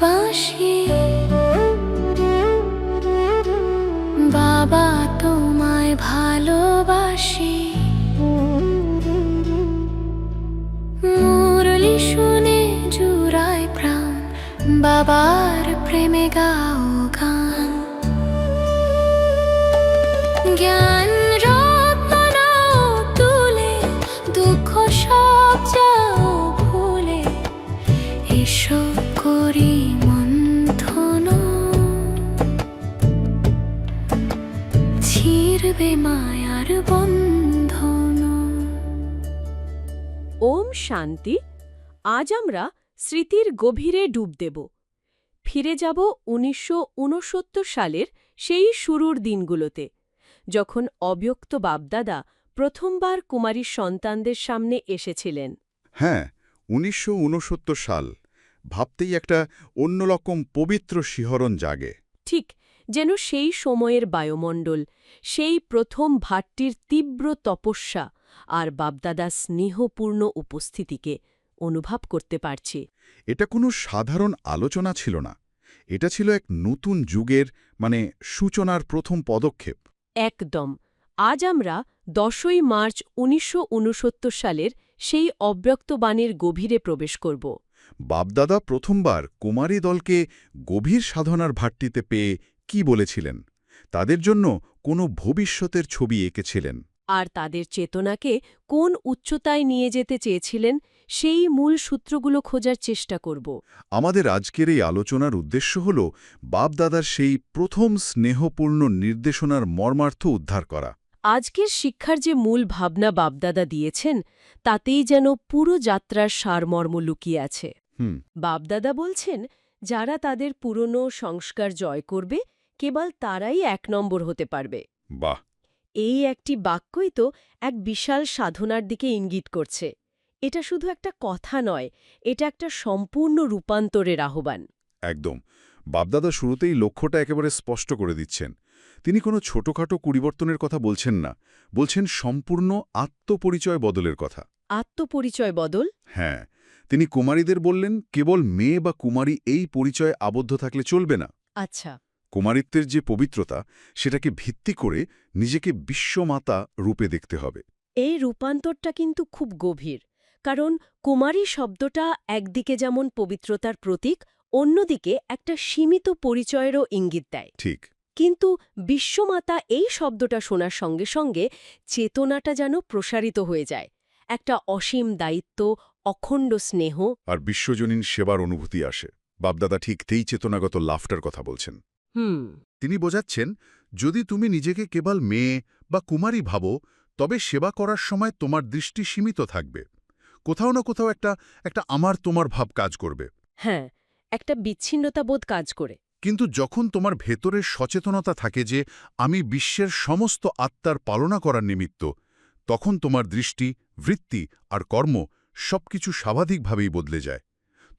বাঁশি, বাবা তোমায় ভালোবাসি। মুরলি শুনে জুড়ায় প্রাণ, বাবার প্রেমে গাও গান। জ্ঞান রত্ন নাও তুলে, দুঃখ সব যাও ভুলে, এসো করি মন্থন, ছিড়বে মায়ার বন্ধন। ওম শান্তি। আজ আমরা স্মৃতির গভীরে ডুব দেব। ফিরে যাব ১৯৬৯ সালের সেই শুরুর দিনগুলোতে, যখন অব্যক্ত বাপদাদা প্রথমবার কুমারীর সন্তানদের সামনে এসেছিলেন। হ্যাঁ, ১৯৬৯ সাল ভাবতেই একটা অন্যরকম পবিত্র শিহরণ জাগে। ঠিক যেন সেই সময়ের বায়ুমণ্ডল, সেই প্রথম ভাট্টির তীব্র তপস্যা আর বাপদাদা স্নেহপূর্ণ উপস্থিতিকে অনুভব করতে পারছি। এটা কোনো সাধারণ আলোচনা ছিল না, এটা ছিল এক নতুন যুগের সূচনার প্রথম পদক্ষেপ। একদম। আজ আমরা ১০ই মার্চ ১৯৬৯ সালের সেই অব্যক্ত বাণীর গভীরে প্রবেশ করব। বাপদাদা প্রথমবার কুমারী দলকে গভীর সাধনার ভাট্টিতে পেয়ে কি বলেছিলেন, তাদের জন্য কোনো ভবিষ্যতের ছবি এঁকেছিলেন। আর তাদের চেতনাকে কোন উচ্চতায় নিয়ে যেতে চেয়েছিলেন, সেই মূল সূত্রগুলো খোঁজার চেষ্টা করব। আমাদের আজকের এই আলোচনার উদ্দেশ্য হল বাপদাদার সেই প্রথম স্নেহপূর্ণ নির্দেশনার মর্মার্থ উদ্ধার করা। আজকের শিক্ষার যে মূল ভাবনা বাপদাদা দিয়েছেন, তাতেই যেন পুরো যাত্রার সারমর্ম লুকিয়ে আছে। বাপদাদা বলছেন, যারা তাদের পুরনো সংস্কার জয় করবে, কেবল তারাই ১ নম্বর হতে পারবে। বাহ! এই একটি বাক্যই তো এক বিশাল সাধনার দিকে ইঙ্গিত করছে। এটা শুধু একটা কথা নয়, এটা একটা সম্পূর্ণ রূপান্তরের আহ্বান। একদম। বাপদাদা শুরুতেই লক্ষ্যটা একেবারে স্পষ্ট করে দিচ্ছেন। তিনি কোনো ছোটখাটো পরিবর্তনের কথা বলছেন না, বলছেন সম্পূর্ণ আত্মপরিচয় বদলের কথা। আত্মপরিচয় বদল? হ্যাঁ, তিনি কুমারীদের বললেন, কেবল মেয়ে বা কুমারী এই পরিচয়ে আবদ্ধ থাকলে চলবে না। আচ্ছা। কুমারিত্বের যে পবিত্রতা, সেটাকে ভিত্তি করে নিজেকে বিশ্বমাতা রূপে দেখতে হবে। এই রূপান্তরটা কিন্তু খুব গভীর, কারণ কুমারী শব্দটা একদিকে যেমন পবিত্রতার প্রতীক, অন্যদিকে একটা সীমিত পরিচয়েরও ইঙ্গিত দেয়। ঠিক। কিন্তু বিশ্বমাতা এই শব্দটা শোনার সঙ্গে সঙ্গে চেতনাটা যেন প্রসারিত হয়ে যায়। একটা অসীম দায়িত্ব, অখণ্ড স্নেহ আর বিশ্বজনীন সেবার অনুভূতি আসে। বাপদাদা ঠিক তেই চেতনাগত লাফটার কথা বলছেন। তিনি বোঝাচ্ছেন, যদি তুমি নিজেকে কেবল মেয়ে বা কুমারী ভাবো, তবে সেবা করার সময় তোমার দৃষ্টি সীমিত থাকবে। কোথাও না কোথাও একটা আমার তোমার ভাব কাজ করবে। হ্যাঁ, একটা বিচ্ছিন্নতাবোধ কাজ করে। কিন্তু যখন তোমার ভেতরের সচেতনতা থাকে যে আমি বিশ্বের সমস্ত আত্মার পালনা করার নিমিত্ত, তখন তোমার দৃষ্টি, বৃত্তি আর কর্ম সবকিছু স্বাভাবিকভাবেই বদলে যায়।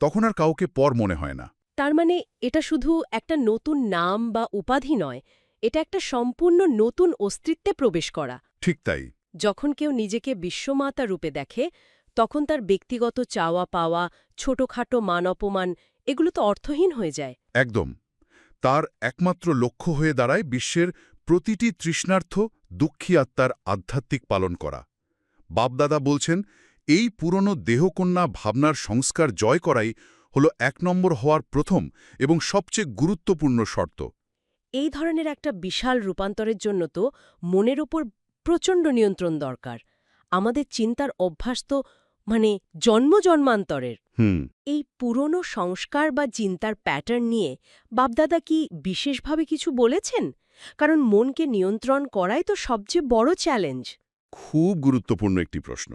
তখন আর কাউকে পর মনে হয় না। তার মানে এটা শুধু একটা নতুন নাম বা উপাধি নয়, এটা একটা সম্পূর্ণ নতুন অস্তিত্বে প্রবেশ করা। ঠিক তাই। যখন কেউ নিজেকে বিশ্বমাতা রূপে দেখে, তখন তার ব্যক্তিগত চাওয়া পাওয়া, ছোটখাটো মান অপমান, এগুলো তো অর্থহীন হয়ে যায়। একদম। তার একমাত্র লক্ষ্য হয়ে দাঁড়ায় বিশ্বের প্রতিটি তৃষ্ণার্থ দুঃখী আত্মার আধ্যাত্মিক পালন করা। বাপদাদা বলছেন, এই পুরনো দেহকন্যা ভাবনার সংস্কার জয় করাই হল ১ নম্বর হওয়ার প্রথম এবং সবচেয়ে গুরুত্বপূর্ণ শর্ত। এই ধরনের একটা বিশাল রূপান্তরের জন্য তো মনের ওপর প্রচণ্ড নিয়ন্ত্রণ দরকার। আমাদের চিন্তার অভ্যাস তো জন্মান্তরের। এই পুরনো সংস্কার বা চিন্তার প্যাটার্ন নিয়ে বাপদাদা কি বিশেষভাবে কিছু বলেছেন? কারণ মনকে নিয়ন্ত্রণ করাই তো সবচেয়ে বড় চ্যালেঞ্জ। খুব গুরুত্বপূর্ণ একটি প্রশ্ন।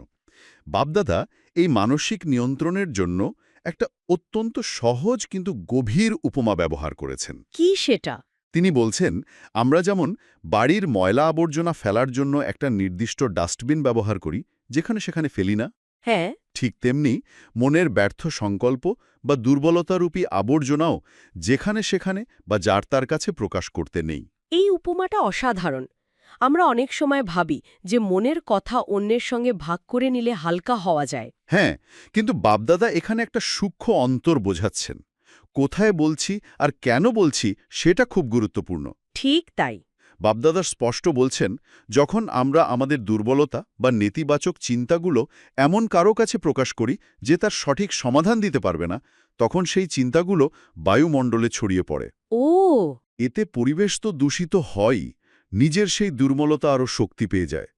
বাপদাদা এই মানসিক নিয়ন্ত্রণের জন্য একটা অত্যন্ত সহজ কিন্তু গভীর উপমা ব্যবহার করেছেন। কি সেটা? তিনি বলছেন, আমরা যেমন বাড়ির ময়লা আবর্জনা ফেলার জন্য একটা নির্দিষ্ট ডাস্টবিন ব্যবহার করি, যেখানে সেখানে ফেলি না, হ্যাঁ, ঠিক তেমনি মনের ব্যর্থ সংকল্প বা দুর্বলতারূপী আবর্জনাও যেখানে সেখানে বা যার তার কাছে প্রকাশ করতে নেই। এই উপমাটা অসাধারণ। আমরা অনেক সময় ভাবি যে মনের কথা অন্যের সঙ্গে ভাগ করে নিলে হালকা হওয়া যায়। হ্যাঁ, কিন্তু বাপদাদা এখানে একটা সূক্ষ্ম অন্তর বোঝাচ্ছেন। কোথায় বলছি আর কেন বলছি সেটা খুব গুরুত্বপূর্ণ। ঠিক তাই। বাপদাদা স্পষ্ট বলছেন, যখন আমরা আমাদের দুর্বলতা বা নেতিবাচক চিন্তাগুলো এমন কারো কাছে প্রকাশ করি যে তার সঠিক সমাধান দিতে পারবে না, তখন সেই চিন্তাগুলো বায়ুমণ্ডলে ছড়িয়ে পড়ে। ও, এতে পরিবেশ তো দূষিত হয়ই, নিজের সেই দুর্বলতা আরও শক্তি পেয়ে যায়।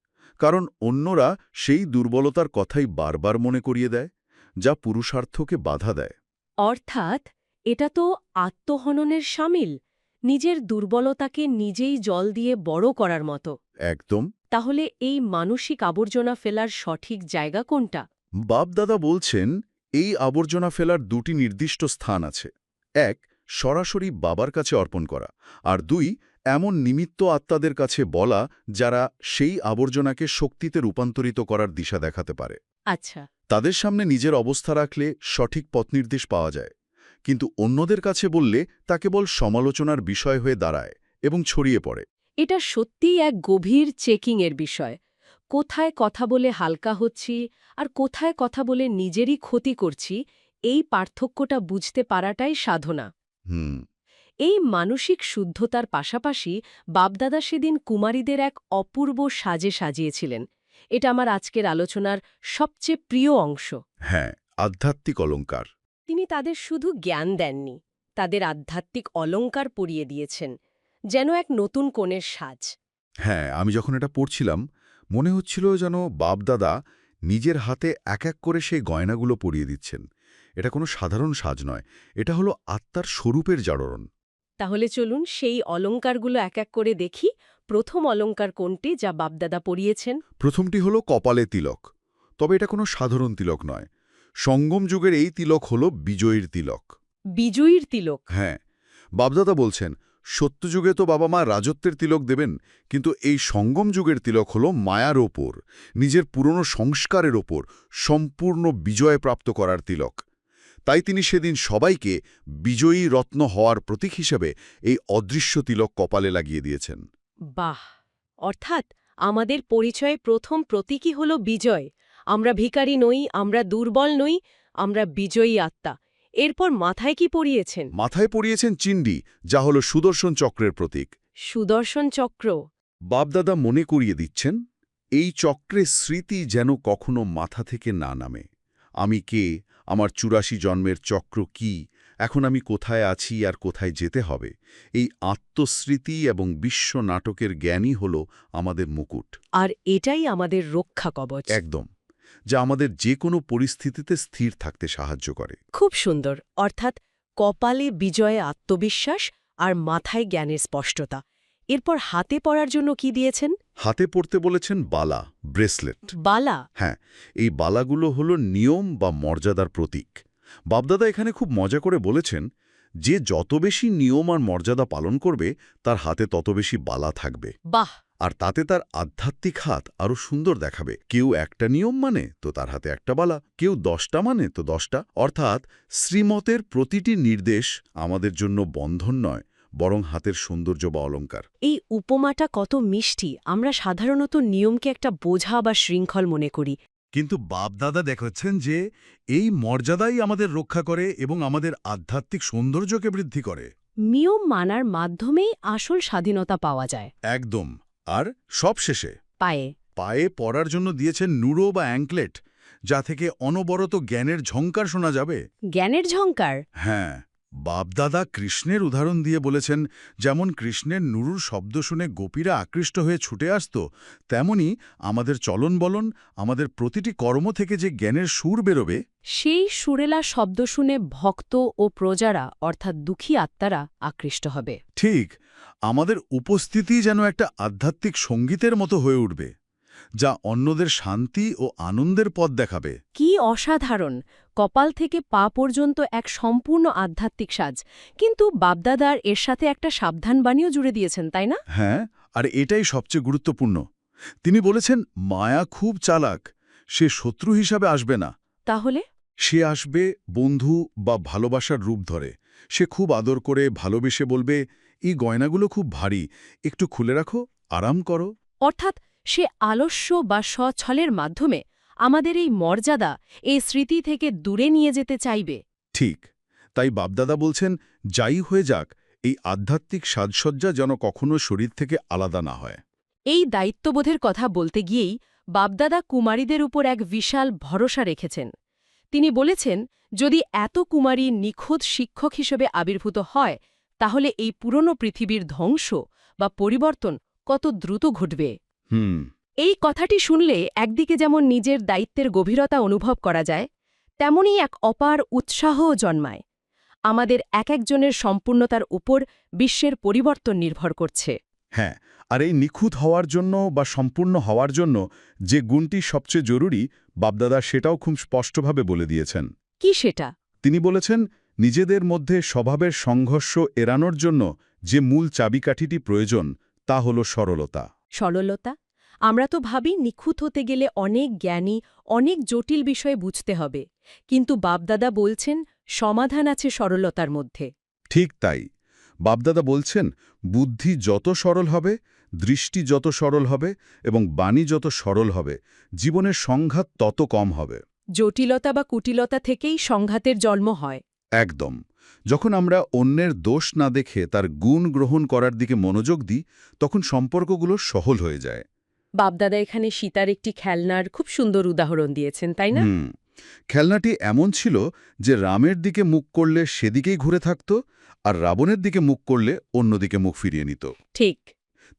কারণ অন্যরা সেই দুর্বলতার কথাই বারবার মনে করিয়ে দেয়, যা পুরুষার্থকে বাধা দেয়। অর্থাৎ এটা তো আত্মহননের শামিল, নিজের দুর্বলতাকে নিজেই জল দিয়ে বড় করার মতো। একদম। তাহলে এই মানসিক আবর্জনা ফেলার সঠিক জায়গা কোনটা? বাপদাদা বলছেন, এই আবর্জনা ফেলার দুটি নির্দিষ্ট স্থান আছে। এক, সরাসরি বাবার কাছে অর্পণ করা, আর দুই, এমন নিমিত্ত আত্মাদের কাছে বলা যারা সেই আবর্জনাকে শক্তিতে রূপান্তরিত করার দিশা দেখাতে পারে। আচ্ছা, তাদের সামনে নিজের অবস্থা রাখলে সঠিক পথনির্দেশ পাওয়া যায়, কিন্তু অন্যদের কাছে বললে তা কেবল সমালোচনার বিষয় হয়ে দাঁড়ায় এবং ছড়িয়ে পড়ে। এটা সত্যিই এক গভীর চেকিংয়ের বিষয়। কোথায় কথা বলে হালকা হচ্ছি আর কোথায় কথা বলে নিজেরই ক্ষতি করছি, এই পার্থক্যটা বুঝতে পারাটাই সাধনা। হুম। এই মানসিক শুদ্ধতার পাশাপাশি বাপদাদা সেদিন কুমারীদের এক অপূর্ব সাজে সাজিয়েছিলেন। এটা আমার আজকের আলোচনার সবচেয়ে প্রিয় অংশ। হ্যাঁ, আধ্যাত্মিক অলংকার। তিনি তাদের শুধু জ্ঞান দেননি, তাদের আধ্যাত্মিক অলংকার পরিয়ে দিয়েছেন, যেন এক নতুন কনের সাজ। হ্যাঁ, আমি যখন এটা পড়ছিলাম মনে হচ্ছিল যেন বাপদাদা নিজের হাতে এক এক করে সেই গয়নাগুলো পরিয়ে দিচ্ছেন। এটা কোনো সাধারণ সাজ নয়, এটা হলো আত্মার স্বরূপের জাগরণ। তাহলে চলুন সেই অলংকারগুলো এক এক করে দেখি। প্রথম অলংকার কোনটি যা বাপদাদা পরিয়েছেন? প্রথমটি হলো কপালে তিলক। তবে এটা কোনো সাধারণ তিলক নয়। সঙ্গম যুগের এই তিলক হলো বিজয়ীর তিলক। বিজয়ীর তিলক। হ্যাঁ, বাপদাদা বলছেন, সত্যযুগে তো বাবা মা রাজত্বের তিলক দেবেন, কিন্তু এই সঙ্গম যুগের তিলক হলো মায়ার ওপর, নিজের পুরনো সংস্কারের ওপর সম্পূর্ণ বিজয় প্রাপ্ত করার তিলক। তাই তিনি সেদিন সবাইকে বিজয়ী রত্ন হওয়ার প্রতীক হিসেবে এই অদৃশ্য তিলক কপালে লাগিয়ে দিয়েছেন। বাহ! অর্থাৎ আমাদের পরিচয়ে প্রথম প্রতীকই হল বিজয়। আমরা ভিখারি নই, আমরা দুর্বল নই, আমরা বিজয়ী আত্মা। এরপর মাথায় কি পরিয়েছেন? মাথায় পরিয়েছেন চিন্ডি, যা হল সুদর্শন চক্রের প্রতীক। সুদর্শন চক্র। বাপদাদা মনে করিয়ে দিচ্ছেন, এই চক্রের স্মৃতি যেন কখনো মাথা থেকে না নামে। আমি কে, আমার ৮৪ জন্মের চক্র কি, এখন আমি কোথায় আছি আর কোথায় যেতে হবে, এই আত্মস্মৃতি এবং বিশ্ব নাটকের জ্ঞানই হল আমাদের মুকুট। আর এটাই আমাদের রক্ষা কবচ। একদম, যা আমাদের যে কোনো পরিস্থিতিতে স্থির থাকতে সাহায্য করে। খুব সুন্দর। অর্থাৎ কপালে বিজয়ে আত্মবিশ্বাস আর মাথায় জ্ঞানের স্পষ্টতা। এরপর হাতে পরার জন্য কি দিয়েছেন? হাতে পরতে বলেছেন বালা, ব্রেসলেট। বালা। হ্যাঁ, এই বালাগুলো হল নিয়ম বা মর্যাদার প্রতীক। বাপদাদা এখানে খুব মজা করে বলেছেন, যে যত বেশি নিয়ম আর মর্যাদা পালন করবে তার হাতে তত বেশি বালা থাকবে। বাহ! আর তাতে তার আধ্যাত্মিক হাত আরও সুন্দর দেখাবে। কেউ একটা নিয়ম মানে তো তার হাতে একটা বালা, কেউ ১০টা মানে তো ১০টা। অর্থাৎ শ্রীমতের প্রতিটি নির্দেশ আমাদের জন্য বন্ধন নয়, বরং হাতের সৌন্দর্য বা অলংকার। এই উপমাটা কত মিষ্টি। আমরা সাধারণত নিয়মকে একটা বোঝা বা শৃঙ্খল মনে করি। কিন্তু বাপদাদা দেখাচ্ছেন যে এই মর্যাদাই আমাদের রক্ষা করে এবং আমাদের আধ্যাত্মিক সৌন্দর্যকে বৃদ্ধি করে। নিয়ম মানার মাধ্যমেই আসল স্বাধীনতা পাওয়া যায়। একদম। আর সবশেষে পায়ে। পায়ে পরার জন্য দিয়েছেন নুড়ো বা অ্যাঙ্কলেট, যা থেকে অনবরত জ্ঞানের ঝঙ্কার শোনা যাবে। জ্ঞানের ঝঙ্কার? হ্যাঁ, বাপদাদা কৃষ্ণের উদাহরণ দিয়ে বলেছেন, যেমন কৃষ্ণের নুরুর শব্দ শুনে গোপীরা আকৃষ্ট হয়ে ছুটে আসত, তেমনি আমাদের চলন বলন, আমাদের প্রতিটি কর্ম থেকে যে জ্ঞানের সুর বেরোবে, সেই সুরেলা শব্দ শুনে ভক্ত ও প্রজারা অর্থাৎ দুঃখী আত্মারা আকৃষ্ট হবে। ঠিক আমাদের উপস্থিতি যেন একটা আধ্যাত্মিক সঙ্গীতের মতো হয়ে উঠবে, যা অন্যদের শান্তি ও আনন্দের পথ দেখাবে। কি অসাধারণ! কপাল থেকে পা পর্যন্ত এক সম্পূর্ণ আধ্যাত্মিক সাজ। কিন্তু বাপদাদার এর সাথে একটা সাবধান বাণীও জুড়ে দিয়েছেন, তাই না? হ্যাঁ, আর এটাই সবচেয়ে গুরুত্বপূর্ণ। তিনি বলেছেন, মায়া খুব চালাক, সে শত্রু হিসাবে আসবে না। তাহলে? সে আসবে বন্ধু বা ভালোবাসার রূপ ধরে। সে খুব আদর করে ভালোবেসে বলবে, এই গয়নাগুলো খুব ভারী, একটু খুলে রাখো, আরাম করো। অর্থাৎ সে আলস্য বা স্বছলের মাধ্যমে আমাদের এই মর্যাদা, এই স্মৃতি থেকে দূরে নিয়ে যেতে চাইবে। ঠিক, তাই বাপদাদা বলছেন, যাই হয়ে যাক, এই আধ্যাত্মিক সাজসজ্জা যেন কখনো শরীর থেকে আলাদা না হয়। এই দায়িত্ববোধের কথা বলতে গিয়েই বাপদাদা কুমারীদের উপর এক বিশাল ভরসা রেখেছেন। তিনি বলেছেন, যদি এত কুমারী নিখুঁত শিক্ষক হিসেবে আবির্ভূত হয়, তাহলে এই পুরনো পৃথিবীর ধ্বংস বা পরিবর্তন কত দ্রুত ঘটবে। এই কথাটি শুনলে একদিকে যেমন নিজের দায়িত্বের গভীরতা অনুভব করা যায়, তেমনই এক অপার উৎসাহও জন্মায়। আমাদের এক একজনের সম্পূর্ণতার উপর বিশ্বের পরিবর্তন নির্ভর করছে। হ্যাঁ, আর এই নিখুঁত হওয়ার জন্য বা সম্পূর্ণ হওয়ার জন্য যে গুণটি সবচেয়ে জরুরি, বাপদাদা সেটাও খুব স্পষ্টভাবে বলে দিয়েছেন। কি সেটা? তিনি বলেছেন, নিজেদের মধ্যে স্বভাবের সংঘর্ষ এড়ানোর জন্য যে মূল চাবিকাঠিটি প্রয়োজন তা হল সরলতা। সরলতা? আমরা তো ভাবি নিখুঁত হতে গেলে অনেক জ্ঞানী, অনেক জটিল বিষয় বুঝতে হবে, কিন্তু বাপদাদা বলছেন সমাধান আছে সরলতার মধ্যে। ঠিক তাই। বাপদাদা বলছেন, বুদ্ধি যত সরল হবে, দৃষ্টি যত সরল হবে এবং বাণী যত সরল হবে, জীবনের সংঘাত তত কম হবে। জটিলতা বা কুটিলতা থেকেই সংঘাতের জন্ম হয়। একদম। যখন আমরা অন্যের দোষ না দেখে তার গুণ গ্রহণ করার দিকে মনোযোগ দিই, তখন সম্পর্কগুলো সহল হয়ে যায়। বাপদাদা এখানে সীতার একটি খেলনার খুব সুন্দর উদাহরণ দিয়েছেন, তাই না? খেলনাটি এমন ছিল যে রামের দিকে মুখ করলে সেদিকেই ঘুরে থাকত, আর রাবণের দিকে মুখ করলে অন্যদিকে মুখ ফিরিয়ে নিত। ঠিক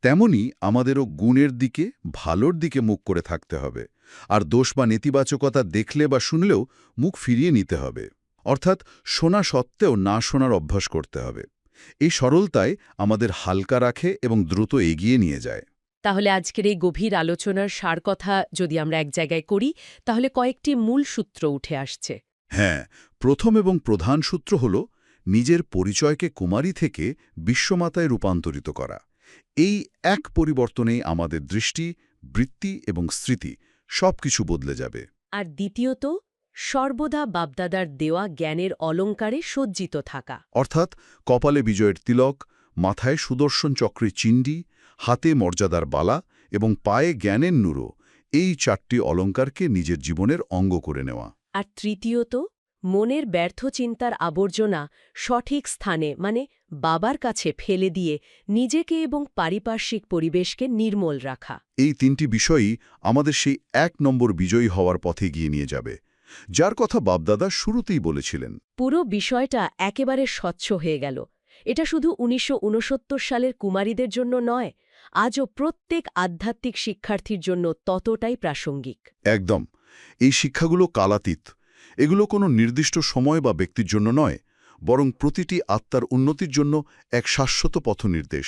তেমনি আমাদেরও গুণের দিকে, ভালোর দিকে মুখ করে থাকতে হবে, আর দোষ বা নেতিবাচকতা দেখলে বা শুনলেও মুখ ফিরিয়ে নিতে হবে। অর্থাৎ শোনা সত্ত্বেও না শোনার অভ্যাস করতে হবে। এই সরলতায় আমাদের হালকা রাখে এবং দ্রুত এগিয়ে নিয়ে যায়। তাহলে আজকের এই গভীর আলোচনার সার কথা যদি আমরা এক জায়গায় করি, তাহলে কয়েকটি মূল সূত্র উঠে আসছে। হ্যাঁ, প্রথম এবং প্রধান সূত্র হল নিজের পরিচয়কে কুমারী থেকে বিশ্বমাতায় রূপান্তরিত করা। এই এক পরিবর্তনেই আমাদের দৃষ্টি, বৃত্তি এবং স্মৃতি সবকিছু বদলে যাবে। আর দ্বিতীয়ত, সর্বদা বাপদাদার দেওয়া জ্ঞানের অলঙ্কারে সজ্জিত থাকা। অর্থাৎ কপালে বিজয়ের তিলক, মাথায় সুদর্শন চক্রের চিণ্ডি, হাতে মর্যাদার বালা এবং পায়ে জ্ঞানের নুরো, এই 4টি অলঙ্কারকে নিজের জীবনের অঙ্গ করে নেওয়া। আর তৃতীয়ত, মনের ব্যর্থ চিন্তার আবর্জনা সঠিক স্থানে মানে বাবার কাছে ফেলে দিয়ে নিজেকে এবং পারিপার্শ্বিক পরিবেশকে নির্মল রাখা। এই 3টি বিষয়ই আমাদের সেই 1 নম্বর বিজয়ী হওয়ার পথে গিয়ে নিয়ে যাবে, যার কথা বাপদাদা শুরুতেই বলেছিলেন। পুরো বিষয়টা একেবারে স্বচ্ছ হয়ে গেল। এটা শুধু 1969 সালের কুমারীদের জন্য নয়, আজও প্রত্যেক আধ্যাত্মিক শিক্ষার্থীর জন্য ততটাই প্রাসঙ্গিক। একদম। এই শিক্ষাগুলো কালাতীত। এগুলো কোনো নির্দিষ্ট সময় বা ব্যক্তির জন্য নয়, বরং প্রতিটি আত্মার উন্নতির জন্য এক শাশ্বত পথনির্দেশ।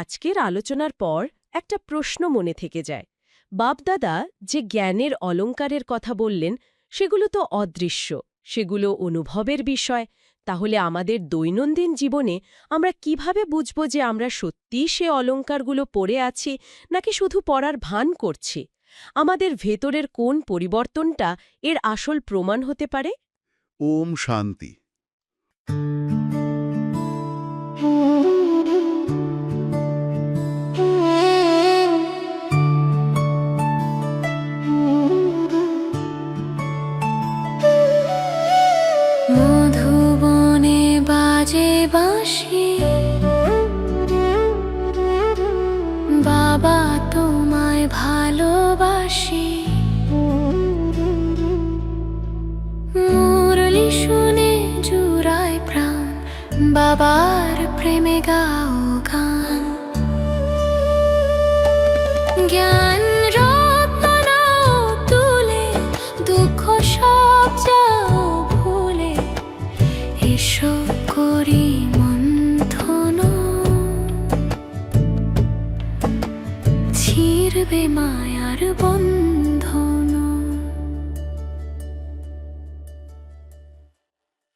আজকের আলোচনার পর একটা প্রশ্ন মনে থেকে যায়। বাপদাদা যে জ্ঞানের অলঙ্কারের কথা বললেন, সেগুলো তো অদৃশ্য, সেগুলো অনুভবের বিষয়। তাহলে আমাদের দৈনন্দিন জীবনে আমরা কিভাবে বুঝব যে আমরা সত্যিই সে অলঙ্কারগুলো পরে আছি নাকি শুধু পরার ভান করছি? আমাদের ভেতরের কোন পরিবর্তনটা এর আসল প্রমাণ হতে পারে? ওম শান্তি। মধুবনে বাজে বাঁশি, বাবা তোমায় ভালোবাসি। মুরলি শুনে জুড়ায় প্রাণ, বাবার প্রেমে গাও গান। জ্ঞান রত্ন নাও তুলে, দুঃখ সব যাও ভুলে, এসো করি মন্থন, ছিড়বে মায়ার বন্ধন।